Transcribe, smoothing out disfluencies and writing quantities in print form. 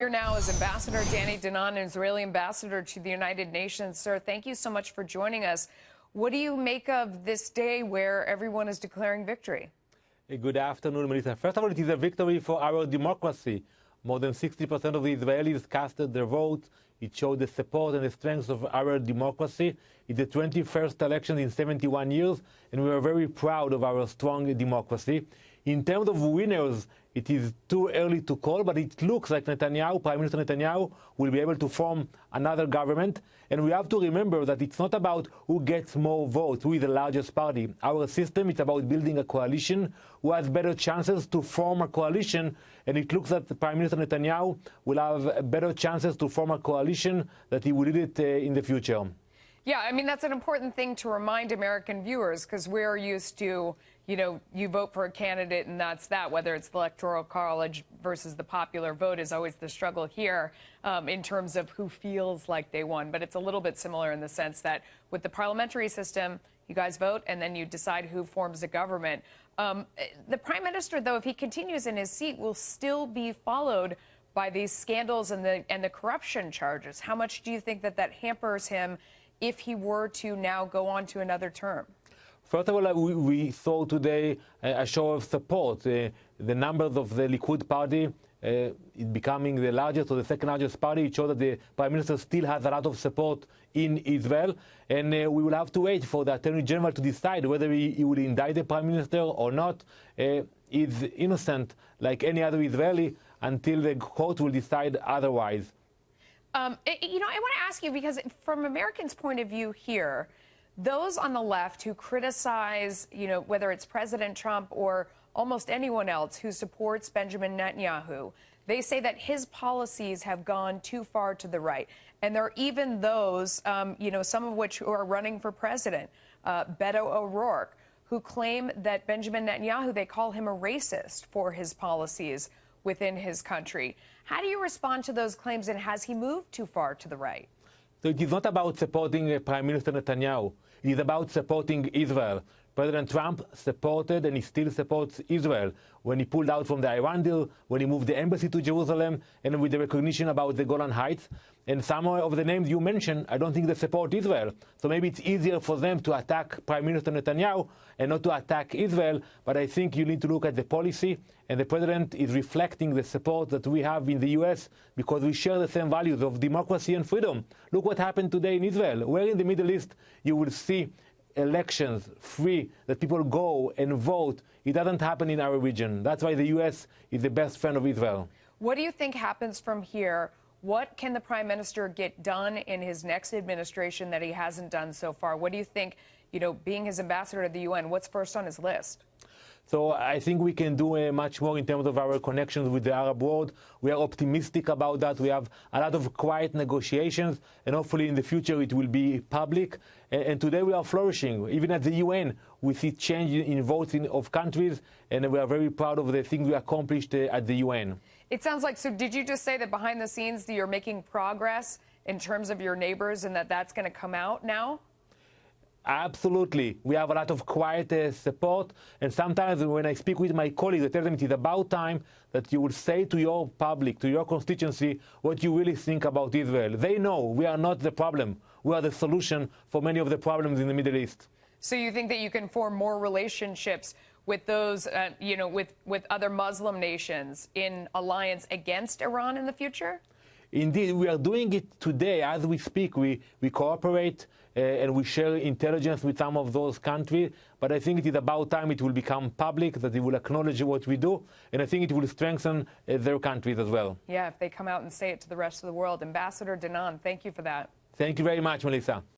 Here now is Ambassador Danon, an Israeli ambassador to the United Nations. Sir, thank you so much for joining us. What do you make of this day where everyone is declaring victory? Good afternoon, Melissa. First of all, it is a victory for our democracy. More than 60% of the Israelis casted their vote. It showed the support and the strength of our democracy. It's the 21st election in 71 years, and we are very proud of our strong democracy. In terms of winners, it is too early to call, but it looks like Netanyahu, Prime Minister Netanyahu, will be able to form another government. And we have to remember that it's not about who gets more votes, who is the largest party. Our system is about building a coalition who has better chances to form a coalition. And it looks that Prime Minister Netanyahu will have better chances to form a coalition that he will lead it in the future. Yeah, I mean, that's an important thing to remind American viewers, because we're used to, you vote for a candidate and that's that, whether it's the Electoral College versus the popular vote is always the struggle here in terms of who feels like they won. But it's a little bit similar in the sense that with the parliamentary system, you guys vote and then you decide who forms a government. The prime minister, though, if he continues in his seat, will still be followed by these scandals and the corruption charges. How much do you think that hampers him if he were to now go on to another term? First of all, we saw today a show of support. The numbers of the Likud party becoming the largest or the second largest party. It shows that the Prime Minister still has a lot of support in Israel. And we will have to wait for the Attorney General to decide whether he will indict the Prime Minister or not. He's innocent like any other Israeli until the court will decide otherwise. I want to ask you, because from Americans' point of view here, those on the left who criticize, whether it's President Trump or almost anyone else who supports Benjamin Netanyahu, they say that his policies have gone too far to the right. And there are even those, some of which who are running for president, Beto O'Rourke, who claim that Benjamin Netanyahu, they call him a racist for his policies within his country. How do you respond to those claims, and has he moved too far to the right? So it is not about supporting Prime Minister Netanyahu. It is about supporting Israel. President Trump supported and he still supports Israel when he pulled out from the Iran deal, when he moved the embassy to Jerusalem, and with the recognition about the Golan Heights. And some of the names you mentioned, I don't think they support Israel. So maybe it's easier for them to attack Prime Minister Netanyahu and not to attack Israel. But I think you need to look at the policy, and the president is reflecting the support that we have in the U.S. because we share the same values of democracy and freedom. Look what happened today in Israel. Where in the Middle East you will see elections free, that people go and vote. It doesn't happen in our region. That's why the U.S. is the best friend of Israel. What do you think happens from here? What can the prime minister get done in his next administration that he hasn't done so far? What do you think, being his ambassador to the UN, what's first on his list? So I think we can do much more in terms of our connections with the Arab world. We are optimistic about that. We have a lot of quiet negotiations, and hopefully in the future it will be public. And today we are flourishing. Even at the UN, we see change in votes of countries, and we are very proud of the things we accomplished at the UN. It sounds like, so did you just say that behind the scenes that you're making progress in terms of your neighbors and that's going to come out now? Absolutely. We have a lot of quiet support, and sometimes when I speak with my colleagues, I tell them it is about time that you will say to your public, to your constituency, what you really think about Israel. They know we are not the problem. We are the solution for many of the problems in the Middle East. So you think that you can form more relationships with those, with other Muslim nations in alliance against Iran in the future? Indeed, we are doing it today. As we speak, we cooperate and we share intelligence with some of those countries. But I think it is about time it will become public, that they will acknowledge what we do. And I think it will strengthen their countries as well. Yeah, if they come out and say it to the rest of the world. Ambassador Danon, thank you for that. Thank you very much, Melissa.